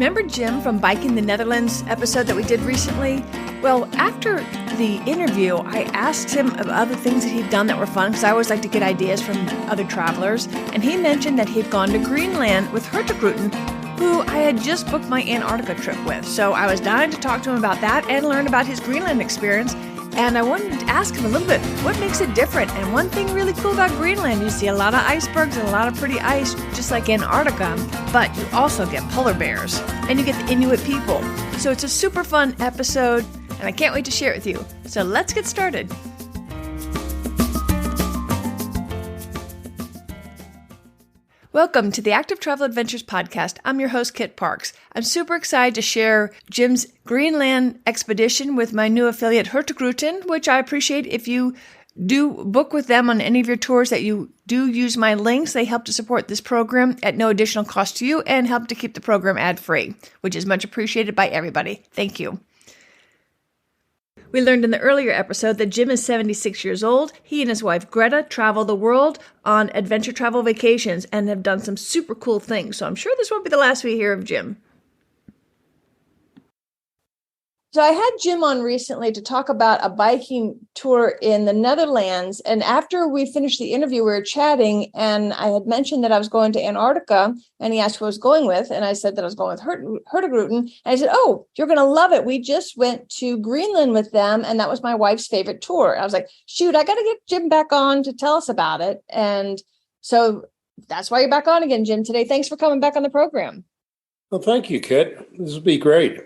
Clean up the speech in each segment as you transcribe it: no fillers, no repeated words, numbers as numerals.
Remember Jim from Biking the Netherlands episode that we did recently? Well, after the interview, I asked him about other things that he'd done that were fun, because I always like to get ideas from other travelers. And he mentioned that he'd gone to Greenland with Hurtugruten, who I had just booked my Antarctica trip with. So I was dying to talk to him about that and learn about his Greenland experience. And I wanted to ask him a little bit, what makes it different? And one thing really cool about Greenland, you see a lot of icebergs and a lot of pretty ice, just like Antarctica, but you also get polar bears and you get the Inuit people. So it's a super fun episode and I can't wait to share it with you. So let's get started. Welcome to the Active Travel Adventures podcast. I'm your host, Kit Parks. I'm super excited to share Jim's Greenland expedition with my new affiliate, Hurtugruten, which I appreciate if you do book with them on any of your tours that you do use my links. They help to support this program at no additional cost to you and help to keep the program ad-free, which is much appreciated by everybody. Thank you. We learned in the earlier episode that Jim is 76 years old. He and his wife Greta travel the world on adventure travel vacations and have done some super cool things. So I'm sure this won't be the last we hear of Jim. So I had Jim on recently to talk about a biking tour in the Netherlands. And after we finished the interview, we were chatting and I had mentioned that I was going to Antarctica and he asked who I was going with. And I said that I was going with Hurtugruten. And I said, oh, you're going to love it. We just went to Greenland with them. And that was my wife's favorite tour. I was like, shoot, I got to get Jim back on to tell us about it. And so that's why you're back on again, Jim, today. Thanks for coming back on the program. Well, thank you, Kit. This will be great.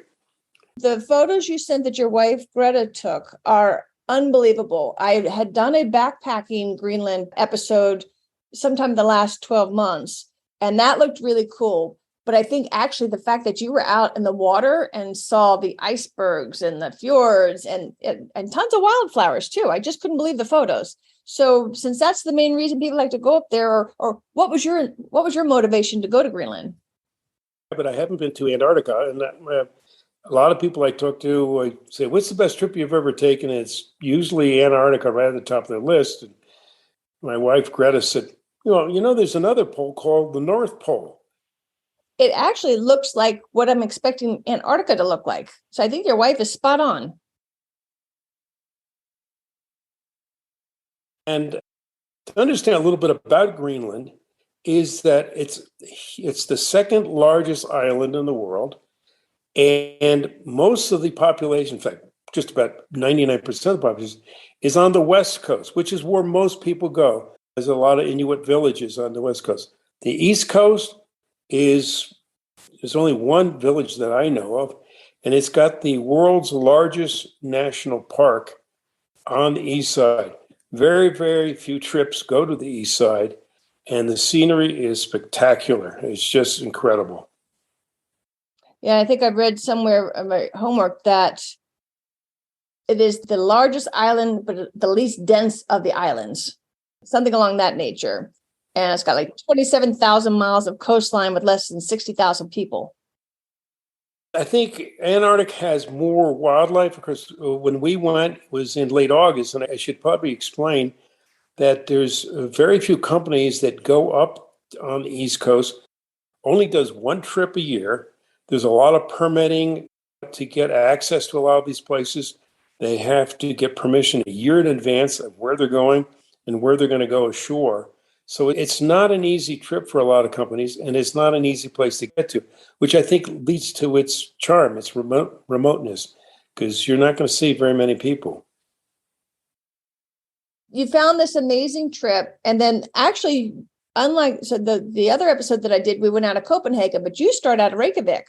The photos you sent that your wife Greta took are unbelievable. I had done a backpacking Greenland episode sometime in the last 12 months, and that looked really cool. But I think actually the fact that you were out in the water and saw the icebergs and the fjords and tons of wildflowers too. I just couldn't believe the photos. So since that's the main reason people like to go up there, or what was your motivation to go to Greenland? But I haven't been to Antarctica, and a lot of people I talk to say, what's the best trip you've ever taken? And it's usually Antarctica right at the top of their list. And my wife, Greta, said, there's another pole called the North Pole. It actually looks like what I'm expecting Antarctica to look like. So I think your wife is spot on. And to understand a little bit about Greenland is that it's the second largest island in the world. And most of the population, in fact, just about 99% of the population, is on the West Coast, which is where most people go. There's a lot of Inuit villages on the West Coast. The East Coast there's only one village that I know of, and it's got the world's largest national park on the east side. Very, very few trips go to the east side, and the scenery is spectacular. It's just incredible. Yeah, I think I've read somewhere in my homework that it is the largest island, but the least dense of the islands, something along that nature. And it's got like 27,000 miles of coastline with less than 60,000 people. I think Antarctica has more wildlife because when we went, it was in late August, and I should probably explain that there's very few companies that go up on the East Coast, only does one trip a year. There's a lot of permitting to get access to a lot of these places. They have to get permission a year in advance of where they're going and where they're going to go ashore. So it's not an easy trip for a lot of companies, and it's not an easy place to get to, which I think leads to its charm, its remoteness, because you're not going to see very many people. You found this amazing trip, and then actually, unlike the other episode that I did, we went out of Copenhagen, but you start out of Reykjavik.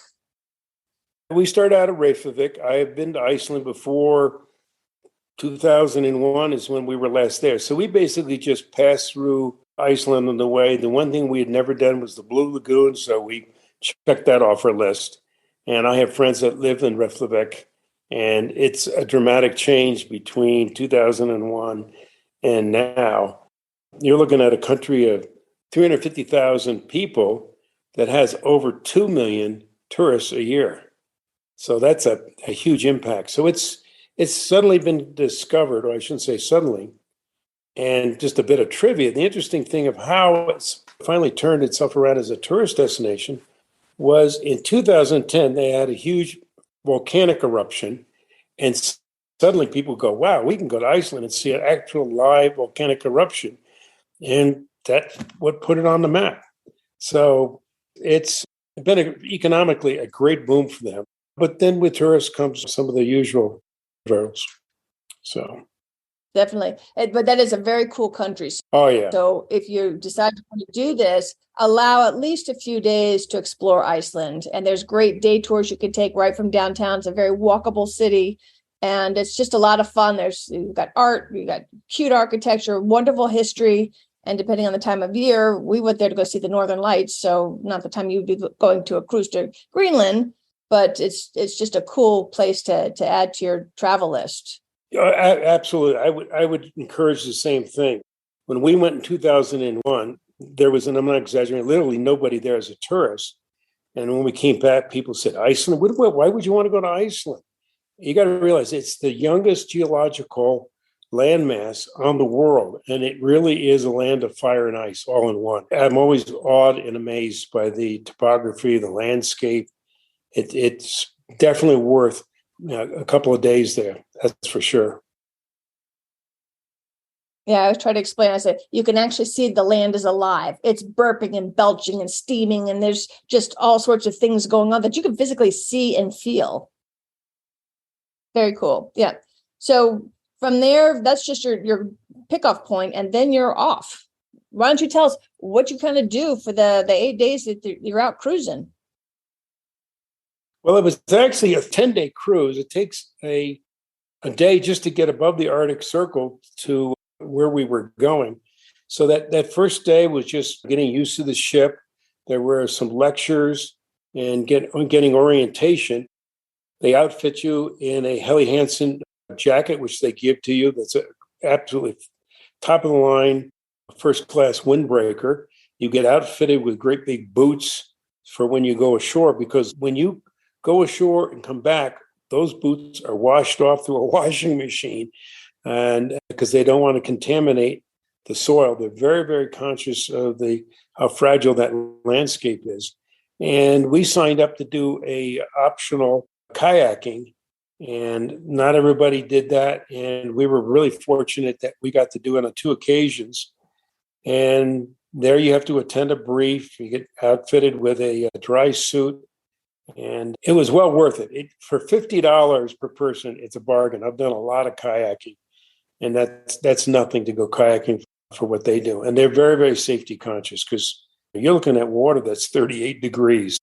We start out of Reykjavik. I have been to Iceland before. 2001 is when we were last there. So we basically just passed through Iceland on the way. The one thing we had never done was the Blue Lagoon, so we checked that off our list. And I have friends that live in Reykjavik, and it's a dramatic change between 2001 and now. You're looking at a country of 350,000 people that has over 2 million tourists a year. So that's a huge impact. So it's suddenly been discovered, or I shouldn't say suddenly, and just a bit of trivia. The interesting thing of how it's finally turned itself around as a tourist destination was in 2010, they had a huge volcanic eruption, and suddenly people go, wow, we can go to Iceland and see an actual live volcanic eruption. And that's what put it on the map. So it's been economically a great boom for them. But then with tourists comes some of the usual hurdles. So definitely. But that is a very cool country. oh yeah. So if you decide to want to do this, allow at least a few days to explore Iceland. And there's great day tours you can take right from downtown. It's a very walkable city. And it's just a lot of fun. You've got art, you've got cute architecture, wonderful history. And depending on the time of year, we went there to go see the Northern Lights. So not the time you'd be going to a cruise to Greenland, but it's just a cool place to add to your travel list. Absolutely. I would encourage the same thing. When we went in 2001, there was, and I'm not exaggerating, literally nobody there as a tourist. And when we came back, people said, Iceland? Why would you want to go to Iceland? You got to realize it's the youngest geological landmass on the world. And it really is a land of fire and ice all in one. I'm always awed and amazed by the topography, the landscape. It's definitely worth a couple of days there. That's for sure. Yeah, I was trying to explain. I said, you can actually see the land is alive. It's burping and belching and steaming. And there's just all sorts of things going on that you can physically see and feel. Very cool. Yeah. So from there, that's just your pickoff point, and then you're off. Why don't you tell us what you kind of do for the 8 days that you're out cruising? Well, it was actually a 10-day cruise. It takes a day just to get above the Arctic Circle to where we were going. So that first day was just getting used to the ship. There were some lectures and getting orientation. They outfit you in a Helly Hansen jacket, which they give to you. That's absolutely top of the line, first class windbreaker. You get outfitted with great big boots for when you go ashore, because when you go ashore and come back, those boots are washed off through a washing machine, and because they don't want to contaminate the soil. They're very, very conscious of how fragile that landscape is. And we signed up to do a optional kayaking, and not everybody did that. And we were really fortunate that we got to do it on 2 occasions. And there you have to attend a brief. You get outfitted with a dry suit. And it was well worth it. For $50 per person, it's a bargain. I've done a lot of kayaking, and that's nothing to go kayaking for what they do. And they're very, very safety conscious, because you're looking at water that's 38 degrees.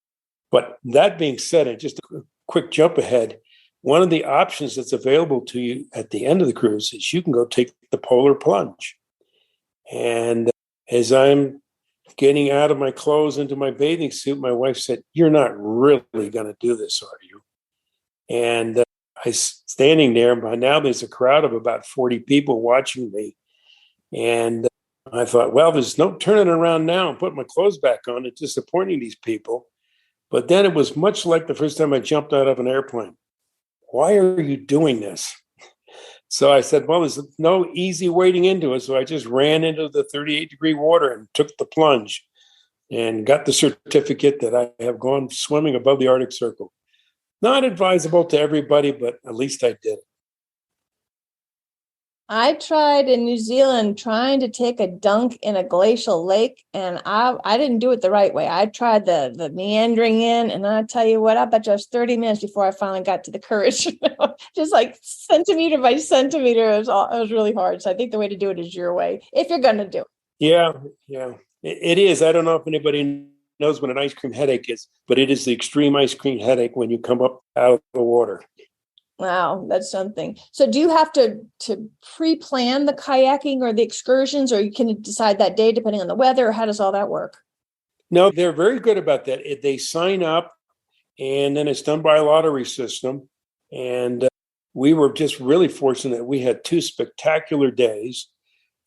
But that being said, and just a quick jump ahead, one of the options that's available to you at the end of the cruise is you can go take the polar plunge. And as I'm getting out of my clothes into my bathing suit, my wife said, "You're not really going to do this, are you?" And I was standing there. By now, there's a crowd of about 40 people watching me. And I thought, well, there's no turning around now and putting my clothes back on and disappointing these people. But then it was much like the first time I jumped out of an airplane. Why are you doing this? So I said, well, there's no easy wading into it. So I just ran into the 38-degree water and took the plunge and got the certificate that I have gone swimming above the Arctic Circle. Not advisable to everybody, but at least I did it. I tried in New Zealand trying to take a dunk in a glacial lake, and I didn't do it the right way. I tried the meandering in, and I tell you what, I bet you it was 30 minutes before I finally got to the courage. Just like centimeter by centimeter. It was really hard. So I think the way to do it is your way, if you're going to do it. Yeah. It is. I don't know if anybody knows what an ice cream headache is, but it is the extreme ice cream headache when you come up out of the water. Wow, that's something. So do you have to pre-plan the kayaking or the excursions, or you can decide that day depending on the weather, or how does all that work? No, they're very good about that. They sign up, and then it's done by a lottery system. And we were just really fortunate that we had 2 spectacular days.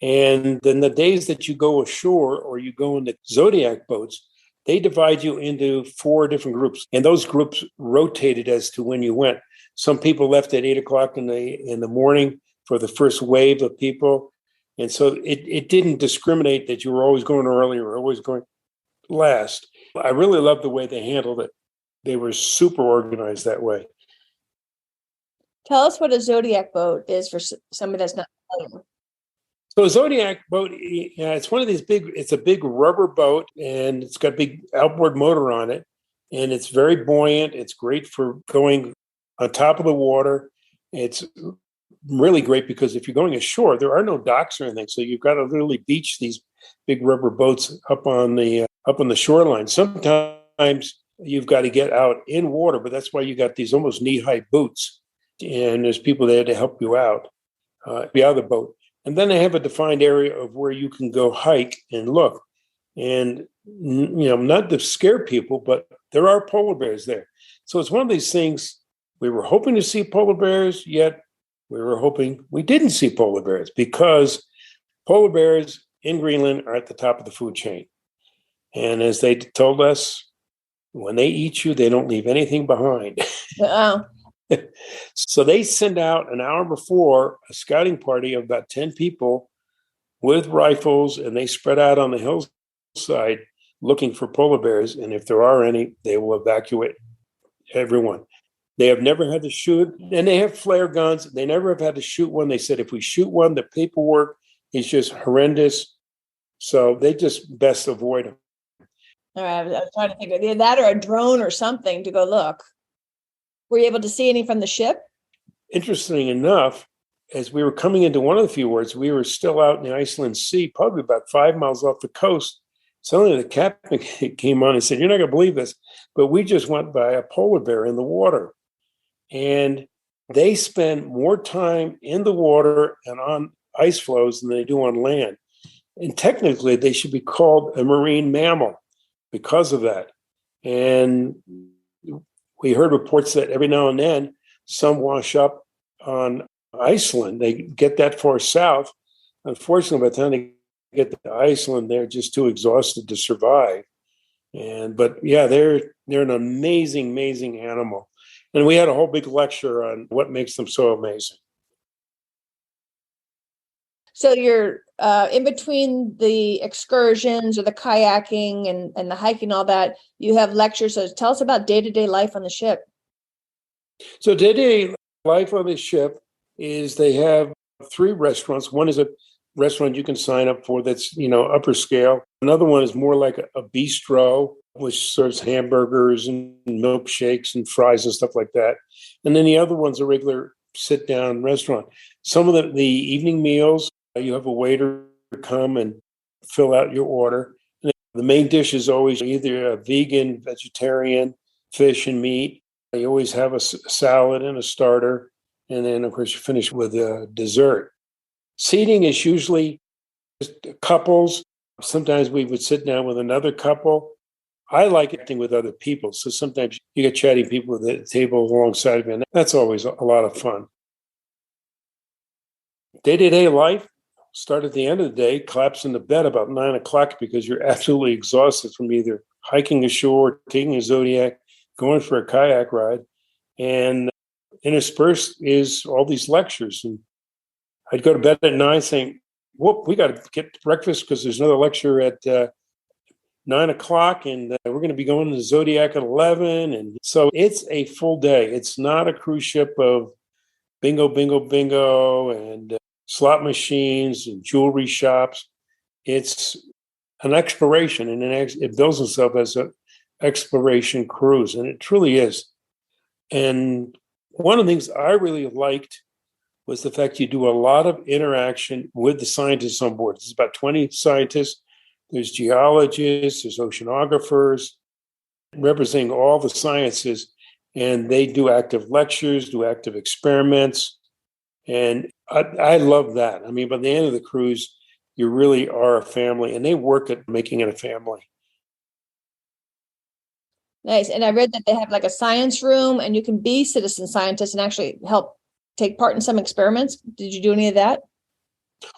And then the days that you go ashore or you go in the Zodiac boats, they divide you into 4 different groups. And those groups rotated as to when you went. Some people left at 8:00 in the morning for the first wave of people. And so it didn't discriminate that you were always going early or always going last. I really love the way they handled it. They were super organized that way. Tell us what a Zodiac boat is for somebody that's not familiar. So a Zodiac boat, yeah, it's one of these it's a big rubber boat, and it's got a big outboard motor on it, and it's very buoyant. It's great for going on top of the water. It's really great because if you're going ashore, there are no docks or anything, so you've got to literally beach these big rubber boats up on the shoreline. Sometimes you've got to get out in water, but that's why you got these almost knee-high boots, and there's people there to help you out, be out of the boat. And then they have a defined area of where you can go hike and look. And, not to scare people, but there are polar bears there. So it's one of these things, we were hoping to see polar bears, yet we were hoping we didn't see polar bears, because polar bears in Greenland are at the top of the food chain. And as they told us, when they eat you, they don't leave anything behind. Uh-oh. So they send out an hour before a scouting party of about 10 people with rifles, and they spread out on the hillside looking for polar bears. And if there are any, they will evacuate everyone. They have never had to shoot, and they have flare guns. They never have had to shoot one. They said if we shoot one, the paperwork is just horrendous. So they just best avoid them. All right, I was trying to think of either that or a drone or something to go look. Were you able to see any from the ship? Interesting enough, as we were coming into one of the fjords, we were still out in the Iceland Sea, probably about 5 miles off the coast. Suddenly the captain came on and said, "You're not going to believe this, but we just went by a polar bear in the water." And they spend more time in the water and on ice floes than they do on land. And technically, they should be called a marine mammal because of that. And we heard reports that every now and then some wash up on Iceland. They get that far south. Unfortunately, by the time they get to Iceland, they're just too exhausted to survive. But yeah, they're an amazing, amazing animal. And we had a whole big lecture on what makes them so amazing. So you're in between the excursions or the kayaking and the hiking, all that, you have lectures. So tell us about day-to-day life on the ship. So day-to-day life on the ship is they have 3 restaurants. One is a restaurant you can sign up for that's, upper scale. Another one is more like a bistro, which serves hamburgers and milkshakes and fries and stuff like that. And then the other one's a regular sit-down restaurant. Some of the evening meals, you have a waiter come and fill out your order. And the main dish is always either a vegan, vegetarian, fish and meat. You always have a salad and a starter. And then, of course, you finish with a dessert. Seating is usually just couples. Sometimes we would sit down with another couple. I like acting with other people. So sometimes you get chatty people at the table alongside of me. And that's always a lot of fun. Day-to-day life, start at the end of the day, collapse into bed about 9 o'clock because you're absolutely exhausted from either hiking ashore, taking a Zodiac, going for a kayak ride. And interspersed is all these lectures. And I'd go to bed at 9 saying, whoop, we got to get to breakfast because there's another lecture at 9 o'clock, and we're going to be going to the Zodiac at 11. And so it's a full day. It's not a cruise ship of bingo, bingo, bingo, and slot machines and jewelry shops. It's an exploration, and it bills itself as an exploration cruise, and it truly is. And one of the things I really liked was the fact you do a lot of interaction with the scientists on board. There's about 20 scientists. There's geologists, there's oceanographers, representing all the sciences, and they do active lectures, do active experiments. And I love that. I mean, by the end of the cruise, you really are a family, and they work at making it a family. Nice. And I read that they have like a science room, and you can be citizen scientists and actually help take part in some experiments. Did you do any of that?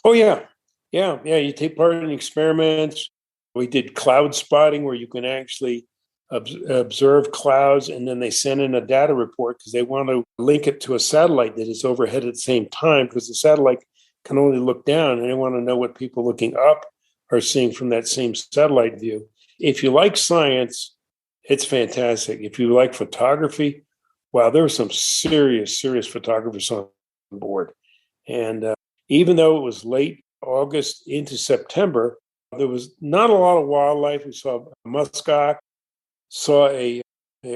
Oh, yeah. Yeah. You take part in experiments. We did cloud spotting where you can actually observe clouds, and then they send in a data report because they want to link it to a satellite that is overhead at the same time, because the satellite can only look down, and they want to know what people looking up are seeing from that same satellite view. if you like science, it's fantastic. If you like photography, wow, there were some serious, serious photographers on board. And even though it was late August into September, there was not a lot of wildlife. We saw muskox, saw a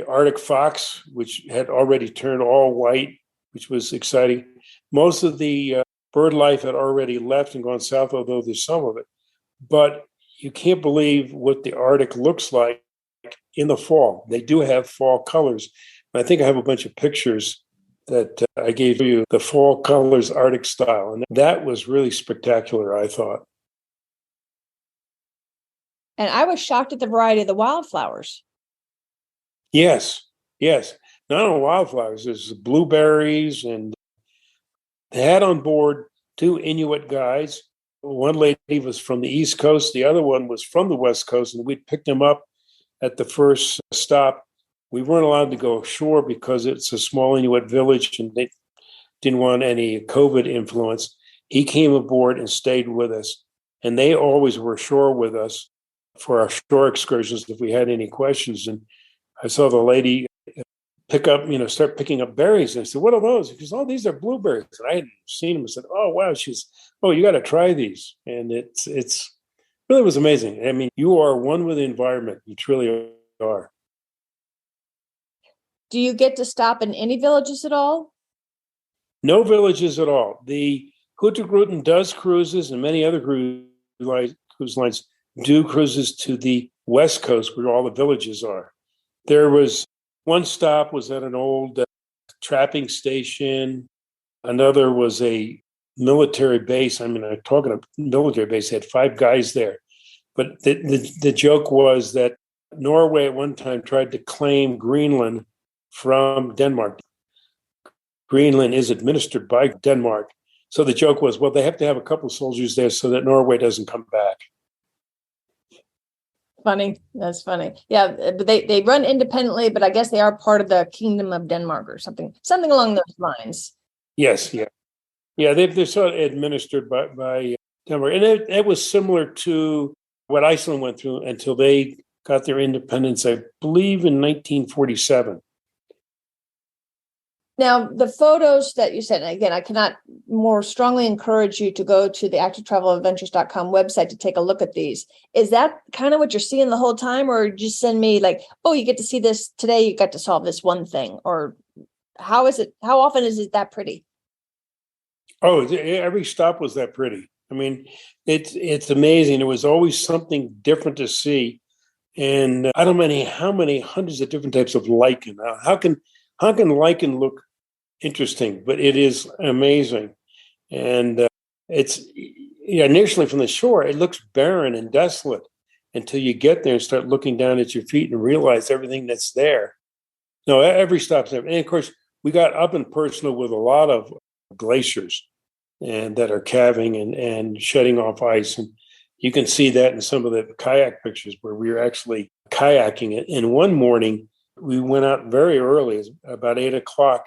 Arctic fox, which had already turned all white, which was exciting. Most of the bird life had already left and gone south, although there's some of it. But you can't believe what the Arctic looks like in the fall. They do have fall colors. I think I have a bunch of pictures that I gave you, the fall colors Arctic style. And that was really spectacular, I thought. And I was shocked at the variety of the wildflowers. Yes. Not only wildflowers, there's blueberries, and they had on board 2 Inuit guides. One lady was from the East Coast. The other one was from the West Coast, and we'd picked them up at the first stop. We weren't allowed to go ashore because it's a small Inuit village and they didn't want any COVID influence. He came aboard and stayed with us. And they always were ashore with us for our shore excursions if we had any questions. And I saw the lady start picking up berries. And I said, "What are those?" She goes, "Oh, these are blueberries." And I hadn't seen them. I said, "Oh, wow." She's, "Oh, you got to try these." And it's really was amazing. I mean, you are one with the environment. You truly are. Do you get to stop in any villages at all? No villages at all. The Hurtugruten does cruises, and many other cruise lines do cruises to the West Coast where all the villages are. There was one stop was at an old trapping station. Another was a military base. I mean, I'm talking a military base. They had 5 guys there. But the joke was that Norway at one time tried to claim Greenland from Denmark. Greenland is administered by Denmark. So the joke was, well, they have to have a couple of soldiers there so that Norway doesn't come back. Funny. That's funny. Yeah, but they run independently, but I guess they are part of the Kingdom of Denmark or something along those lines. Yes, yeah. Yeah, they're sort of administered by Denmark. And it was similar to what Iceland went through until they got their independence, I believe, in 1947. Now, the photos that you sent, and again, I cannot more strongly encourage you to go to the activetraveladventures.com website to take a look at these. Is that kind of what you're seeing the whole time, or just send me like, oh, you get to see this today, you got to solve this one thing? Or how often is it that pretty? Oh, every stop was that pretty. I mean, it's amazing. There was always something different to see. And I don't know how many hundreds of different types of lichen. How can lichen look interesting? But it is amazing. And initially from the shore, it looks barren and desolate until you get there and start looking down at your feet and realize everything that's there. No, every stop's there. And of course, we got up and personal with a lot of glaciers and that are calving and shedding off ice. And you can see that in some of the kayak pictures where we were actually kayaking it. And one morning, we went out very early, about 8:00,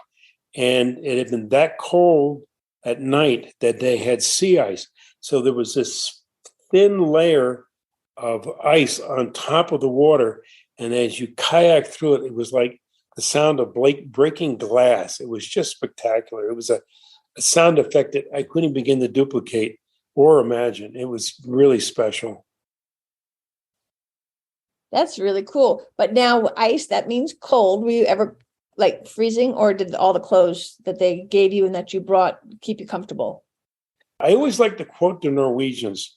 and it had been that cold at night that they had sea ice. So there was this thin layer of ice on top of the water. And as you kayak through it, it was like the sound of breaking glass. It was just spectacular. It was a sound effect that I couldn't begin to duplicate or imagine. It was really special. That's really cool. But now ice, that means cold. Were you ever like freezing, or did all the clothes that they gave you and that you brought keep you comfortable? I always like to quote the Norwegians.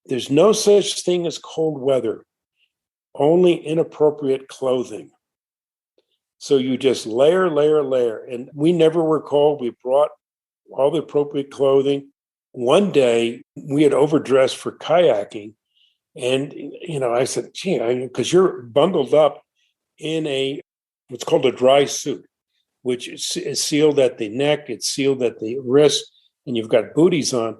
There's no such thing as cold weather, only inappropriate clothing. So you just layer. And we never were cold. We brought all the appropriate clothing. One day we had overdressed for kayaking. And, I said, gee, because you're bundled up in what's called a dry suit, which is sealed at the neck, it's sealed at the wrist, and you've got booties on.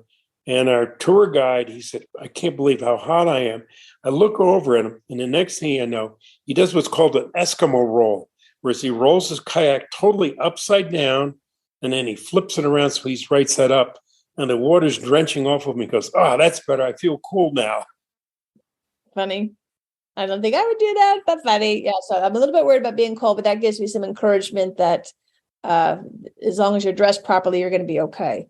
And our tour guide, he said, I can't believe how hot I am. I look over at him, and the next thing I know, he does what's called an Eskimo roll, whereas he rolls his kayak totally upside down, and then he flips it around so he's right side up, and the water's drenching off of me. He goes, that's better. I feel cool now. Funny. I don't think I would do that, but funny. Yeah, so I'm a little bit worried about being cold, but that gives me some encouragement that as long as you're dressed properly, you're going to be okay.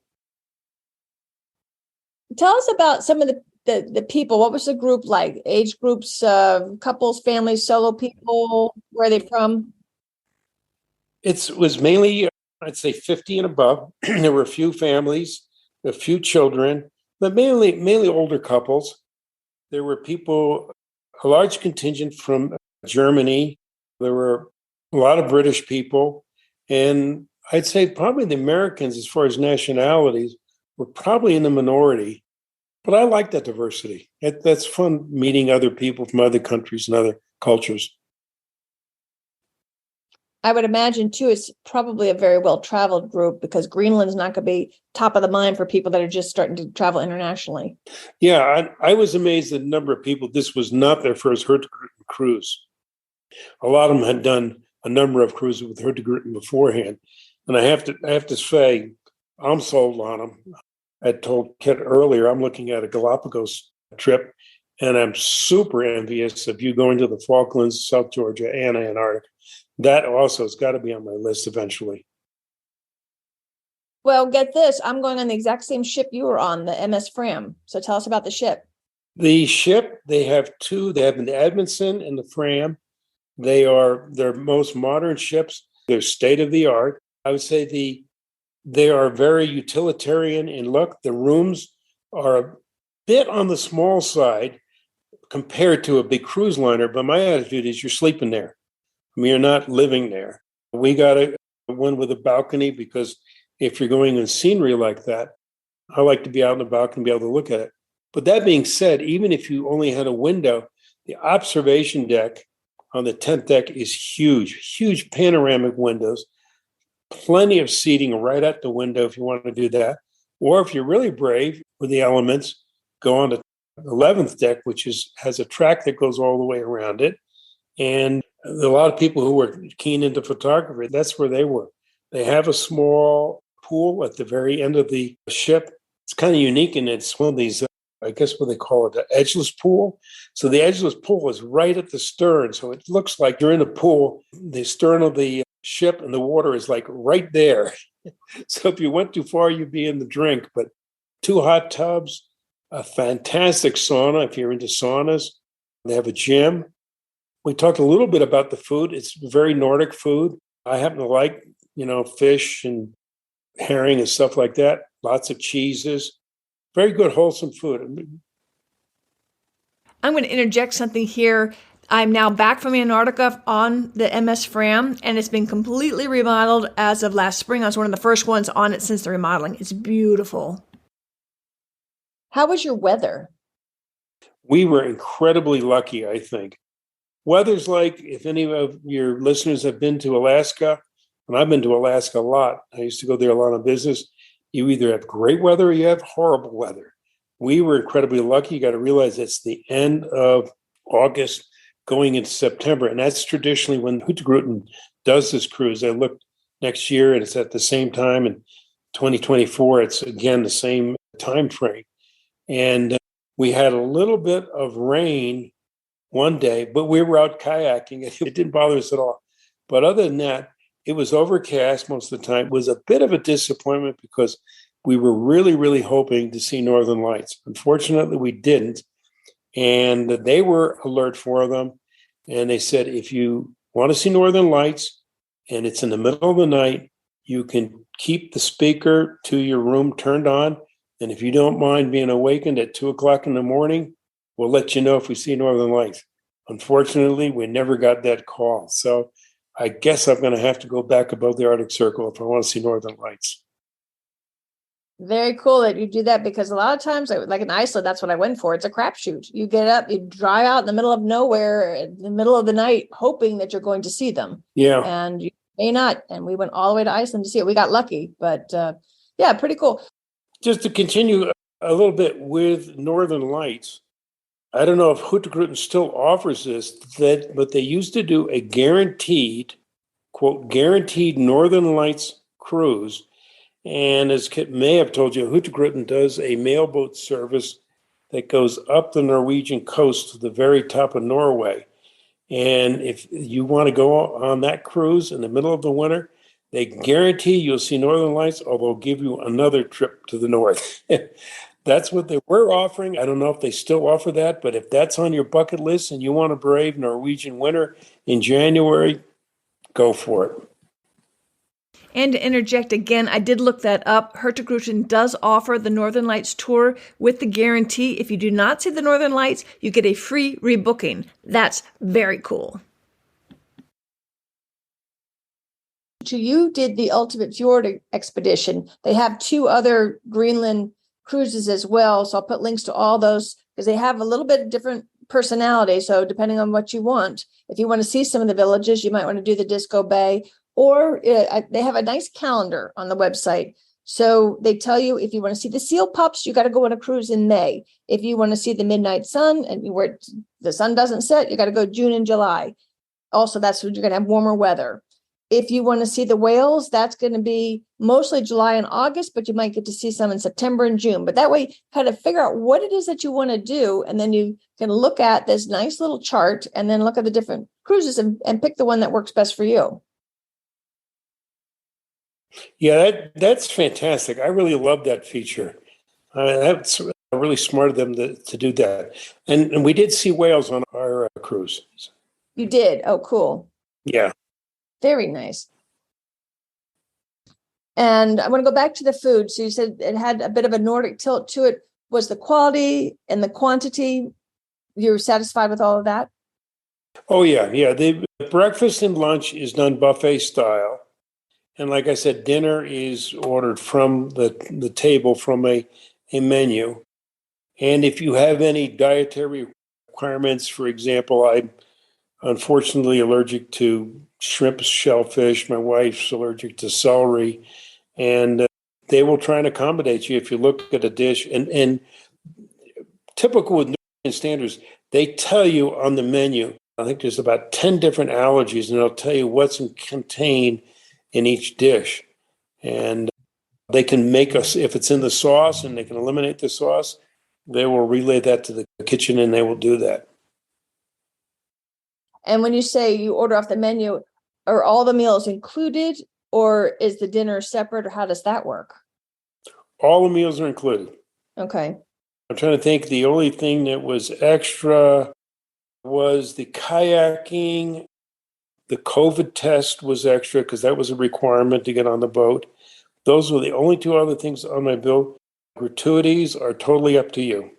Tell us about some of the people. What was the group like? Age groups, couples, families, solo people? Where are they from? It was mainly, I'd say, 50 and above. There were a few families, a few children, but mainly older couples. There were people, a large contingent from Germany. There were a lot of British people. And I'd say probably the Americans, as far as nationalities, were probably in the minority. But I like that diversity. That's fun meeting other people from other countries and other cultures. I would imagine too, it's probably a very well-traveled group because Greenland's not going to be top of the mind for people that are just starting to travel internationally. Yeah, I was amazed at the number of people. This was not their first Hurtugruten cruise. A lot of them had done a number of cruises with Hurtugruten beforehand. And I have to say, I'm sold on them. I told Kit earlier, I'm looking at a Galapagos trip, and I'm super envious of you going to the Falklands, South Georgia, and Antarctica. That also has got to be on my list eventually. Well, get this. I'm going on the exact same ship you were on, the MS Fram. So tell us about the ship. The ship, they have two. They have the Edmondson and the Fram. They are their most modern ships. They're state of the art. I would say they are very utilitarian in look. The rooms are a bit on the small side compared to a big cruise liner, but my attitude is you're sleeping there. I mean, you're not living there. We got one with a balcony because if you're going in scenery like that, I like to be out on the balcony and be able to look at it. But that being said, even if you only had a window, the observation deck on the 10th deck is huge panoramic windows, plenty of seating right at the window if you want to do that. Or if you're really brave with the elements, go on to the 11th deck, which has a track that goes all the way around it. And a lot of people who were keen into photography, that's where they were. They have a small pool at the very end of the ship. It's kind of unique, and it's one of these, I guess what they call it, the edgeless pool. So the edgeless pool is right at the stern. So it looks like you're in a pool, the stern of the ship, and the water is like right there. So if you went too far, you'd be in the drink. But 2 hot tubs, a fantastic sauna if you're into saunas. They have a gym. We talked a little bit about the food. It's very Nordic food. I happen to like, fish and herring and stuff like that. Lots of cheeses. Very good, wholesome food. I'm going to interject something here. I'm now back from Antarctica on the MS Fram, and it's been completely remodeled as of last spring. I was one of the first ones on it since the remodeling. It's beautiful. How was your weather? We were incredibly lucky, I think. Weather's like, if any of your listeners have been to Alaska, and I've been to Alaska a lot, I used to go there a lot on business, you either have great weather or you have horrible weather. We were incredibly lucky. You got to realize it's the end of August going into September, and that's traditionally when Hurtugruten does this cruise. I looked next year, and it's at the same time. In 2024, it's again the same time frame. And we had a little bit of rain one day, but we were out kayaking. It didn't bother us at all. But other than that, it was overcast most of the time. It was a bit of a disappointment because we were really hoping to see Northern Lights. Unfortunately, we didn't. And they were alert for them. And they said, if you want to see Northern Lights and it's in the middle of the night, you can keep the speaker to your room turned on. And if you don't mind being awakened at 2:00 in the morning, we'll let you know if we see Northern Lights. Unfortunately, we never got that call. So I guess I'm going to have to go back above the Arctic Circle if I want to see Northern Lights. Very cool that you do that, because a lot of times, like in Iceland, that's what I went for. It's a crapshoot. You get up, you drive out in the middle of nowhere, in the middle of the night, hoping that you're going to see them. Yeah. And you may not. And we went all the way to Iceland to see it. We got lucky, but yeah, pretty cool. Just to continue a little bit with Northern Lights, I don't know if Hurtugruten still offers this, but they used to do a guaranteed, quote, guaranteed Northern Lights cruise. And as Kit may have told you, Hurtugruten does a mailboat service that goes up the Norwegian coast to the very top of Norway. And if you want to go on that cruise in the middle of the winter, they guarantee you'll see northern lights, or they'll give you another trip to the north. That's what they were offering. I don't know if they still offer that, but if that's on your bucket list and you want to brave Norwegian winter in January, go for it. And to interject again, I did look that up. Hurtugruten does offer the Northern Lights tour with the guarantee if you do not see the Northern Lights, you get a free rebooking. That's very cool. So you did the Ultimate Fjord Expedition. They have 2 other Greenland cruises as well. So I'll put links to all those because they have a little bit different personality. So depending on what you want, if you want to see some of the villages, you might want to do the Disco Bay. Or they have a nice calendar on the website. So they tell you if you want to see the seal pups, you got to go on a cruise in May. If you want to see the midnight sun and where the sun doesn't set, you got to go June and July. Also, that's when you're going to have warmer weather. If you want to see the whales, that's going to be mostly July and August, but you might get to see some in September and June. But that way, kind of figure out what it is that you want to do. And then you can look at this nice little chart and then look at the different cruises and pick the one that works best for you. Yeah, that's fantastic. I really love that feature. That's really smart of them to do that. And we did see whales on our cruise. You did? Oh, cool. Yeah. Very nice. And I want to go back to the food. So you said it had a bit of a Nordic tilt to it. Was the quality and the quantity, you were satisfied with all of that? Oh, yeah. Yeah. The breakfast and lunch is done buffet style. And like I said, dinner is ordered from the table from a menu. And if you have any dietary requirements, for example, I'm unfortunately allergic to shrimp, shellfish. My wife's allergic to celery. And they will try and accommodate you if you look at a dish. And typical with Norwegian standards, they tell you on the menu, I think there's about 10 different allergies, and they'll tell you what's contained in each dish. And they can make us, if it's in the sauce and they can eliminate the sauce, they will relay that to the kitchen and they will do that. And when you say you order off the menu, are all the meals included or is the dinner separate, or how does that work? All the meals are included. Okay. I'm trying to think. The only thing that was extra was the kayaking. The COVID test was extra because that was a requirement to get on the boat. Those were the only 2 other things on my bill. Gratuities are totally up to you.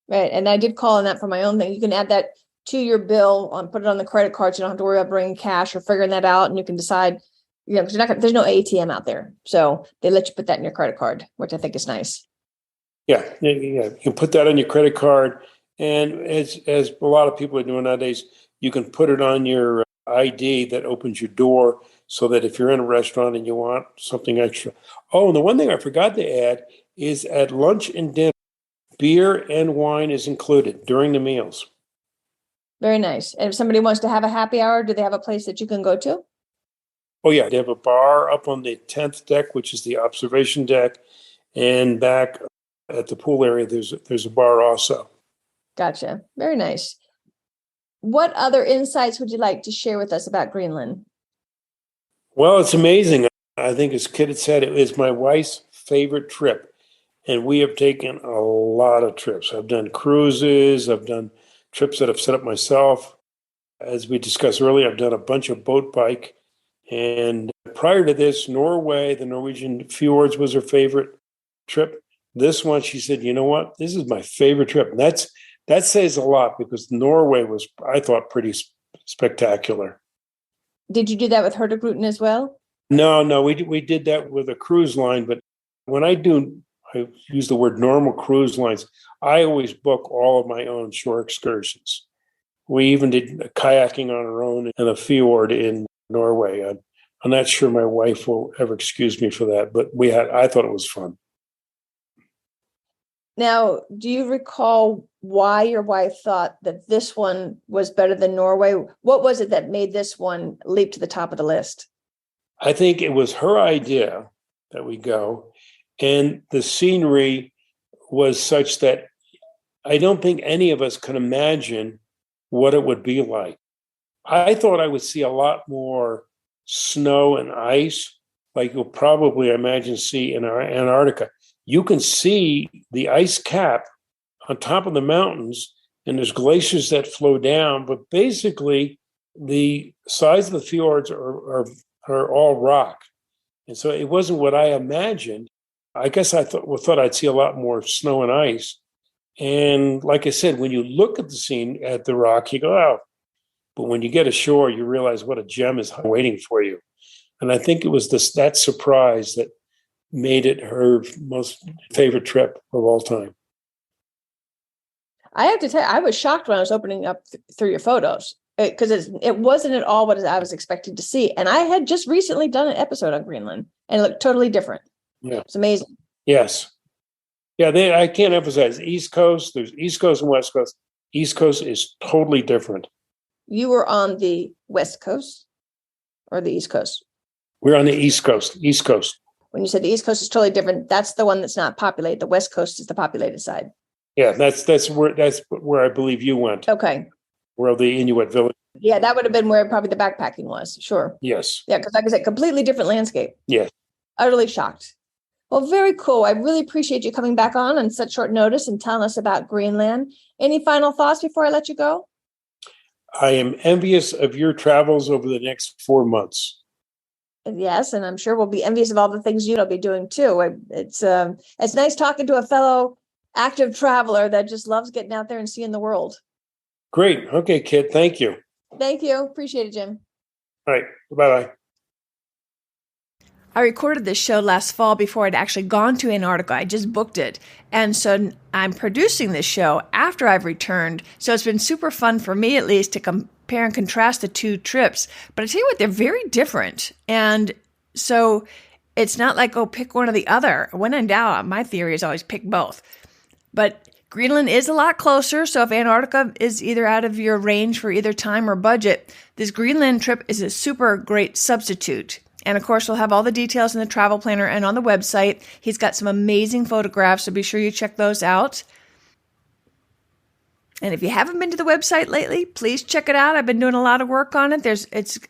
Right. And I did call on that for my own thing. You can add that to your bill, put it on the credit card. So you don't have to worry about bringing cash or figuring that out. And you can decide, because there's no ATM out there. So they let you put that in your credit card, which I think is nice. Yeah. You can put that on your credit card. And as a lot of people are doing nowadays, you can put it on your ID that opens your door so that if you're in a restaurant and you want something extra. Oh, and the one thing I forgot to add is at lunch and dinner, beer and wine is included during the meals. Very nice. And if somebody wants to have a happy hour, do they have a place that you can go to? Oh, yeah. They have a bar up on the 10th deck, which is the observation deck. And back at the pool area, there's a bar also. Gotcha. Very nice. What other insights would you like to share with us about Greenland? Well, it's amazing. I think as Kit had said, it is my wife's favorite trip. And we have taken a lot of trips. I've done cruises. I've done trips that I've set up myself. As we discussed earlier, I've done a bunch of boat bike. And prior to this, Norway, the Norwegian Fjords was her favorite trip. This one, she said, you know what? This is my favorite trip. And that says a lot because Norway was, I thought, pretty spectacular. Did you do that with Hurtugruten as well? No, we did that with a cruise line. But when I use the word normal cruise lines, I always book all of my own shore excursions. We even did kayaking on our own in a fjord in Norway. I'm not sure my wife will ever excuse me for that, but I thought it was fun. Now, do you recall why your wife thought that this one was better than Norway? What was it that made this one leap to the top of the list? I think it was her idea that we go, and the scenery was such that I don't think any of us could imagine what it would be like. I thought I would see a lot more snow and ice, like you'll probably, I imagine, see in Antarctica. You can see the ice cap on top of the mountains, and there's glaciers that flow down, but basically the sides of the fjords are all rock. And so it wasn't what I imagined. I guess I thought I'd see a lot more snow and ice. And like I said, when you look at the scene at the rock, you go, oh. But when you get ashore, you realize what a gem is waiting for you. And I think it was that surprise that made it her most favorite trip of all time. I have to tell you, I was shocked when I was opening up through your photos because it wasn't at all what I was expecting to see. And I had just recently done an episode on Greenland and it looked totally different. Yeah. It's amazing. Yes. Yeah, I can't emphasize East Coast. There's East Coast and West Coast. East Coast is totally different. You were on the West Coast or the East Coast? We're on the East Coast. East Coast. When you said the East Coast is totally different, that's the one that's not populated. The West Coast is the populated side. Yeah, that's where I believe you went. Okay. Where the Inuit village. Yeah, that would have been where probably the backpacking was. Sure. Yes. Yeah, because like I said, completely different landscape. Yes. Utterly shocked. Well, very cool. I really appreciate you coming back on such short notice and telling us about Greenland. Any final thoughts before I let you go? I am envious of your travels over the next 4 months. Yes, and I'm sure we'll be envious of all the things you'll be doing too. It's nice talking to a fellow active traveler that just loves getting out there and seeing the world. Great. Okay, Kit. Thank you. Thank you. Appreciate it, Jim. All right. Bye-bye. I recorded this show last fall before I'd actually gone to Antarctica. I just booked it. And so I'm producing this show after I've returned. So it's been super fun for me, at least, to compare and contrast the two trips. But I tell you what, they're very different. And so it's not like, oh, pick one or the other. When in doubt, my theory is always pick both. But Greenland is a lot closer. So if Antarctica is either out of your range for either time or budget, this Greenland trip is a super great substitute. And of course, we'll have all the details in the travel planner and on the website. He's got some amazing photographs, so be sure you check those out. And if you haven't been to the website lately, please check it out. I've been doing a lot of work on it.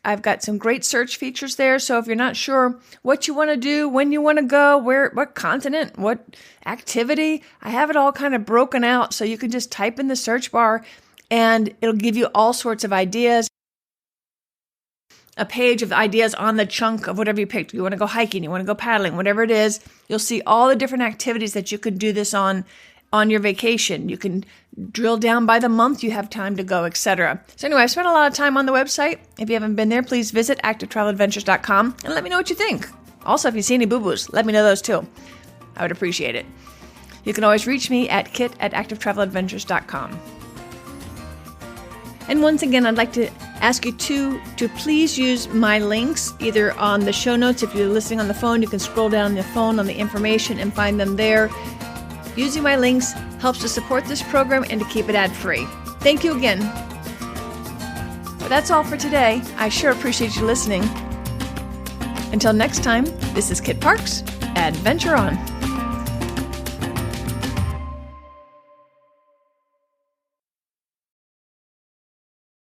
I've got some great search features there. So if you're not sure what you want to do, when you want to go, what continent, what activity, I have it all kind of broken out. So you can just type in the search bar and it'll give you all sorts of ideas. A page of ideas on the chunk of whatever you picked. You want to go hiking, you want to go paddling, whatever it is. You'll see all the different activities that you could do this on your vacation. You can drill down by the month you have time to go, etc. So anyway, I spent a lot of time on the website. If you haven't been there, please visit activetravelaadventures.com and let me know what you think. Also, if you see any boo-boos, let me know those too. I would appreciate it. You can always reach me at kit@activetravelaadventures.com. And once again, I'd like to ask you to please use my links either on the show notes. If you're listening on the phone, you can scroll down the phone on the information and find them there. Using my links helps to support this program and to keep it ad-free. Thank you again. But that's all for today. I sure appreciate you listening. Until next time, this is Kit Parks. Adventure on.